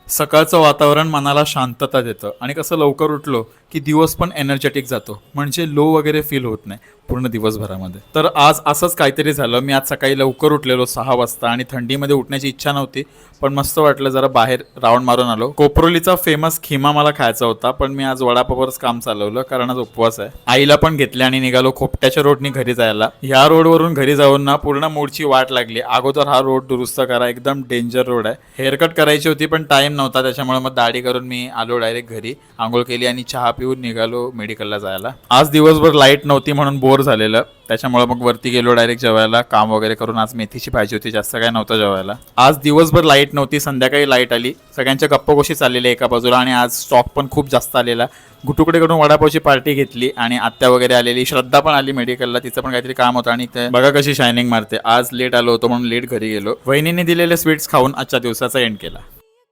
सकाळचं वातावरण मनाला शांतता देतं आणि कसं लवकर उठलो की दिवस पण एनर्जेटिक जातो, म्हणजे लो वगैरे फील होत नाही पूर्ण दिवसभरामध्ये. तर आज असंच काहीतरी झालं. मी आज सकाळी लवकर उठलेलो 6 वाजता आणि थंडीमध्ये उठण्याची इच्छा नव्हती, पण मस्त वाटलं. जरा बाहेर राऊंड मारून आलो. कोपरोलीचा फेमस खिमा मला खायचा होता, पण मी आज वडापाववरच काम चालवलं कारण आज उपवास आहे. आईला पण घेतले आणि निघालो खोपट्याच्या रोडनी घरी जायला. ह्या रोडवरून घरी जाऊन ना पूर्ण मूडची वाट लागली. अगोदर हा रोड दुरुस्त करा, एकदम डेंजर रोड आहे. हेअरकट करायची होती पण टाइम नव्हता, त्याच्यामुळे मग दाढी करून मी आलो डायरेक्ट घरी. आंघोळ केली आणि चहा पिऊन निघालो मेडिकलला जायला. आज दिवसभर लाईट नव्हती म्हणून बोर झालेलं, त्याच्यामुळे मग वरती गेलो डायरेक्ट जेवायला. काम वगैरे करून आज मेथीची भाजी होती, जास्त काय नव्हतं जेवायला. आज दिवसभर लाईट नव्हती, संध्याकाळी लाईट आली. सगळ्यांच्या गप्पागोष्टी चाललेल्या एका बाजूला आणि आज स्टॉक पण खूप जास्त आलेला. गुटुकडेकडून वडापावची पार्टी घेतली आणि आत्या वगैरे आलेली. श्रद्धा पण आली मेडिकलला, तिचं पण काहीतरी काम होतं आणि ते बघा कशी शायनिंग मारते. आज लेट आलो होतो म्हणून लेट घरी गेलो. वहिनीने दिलेले स्वीट्स खाऊन आजच्या दिवसाचा एंड केला.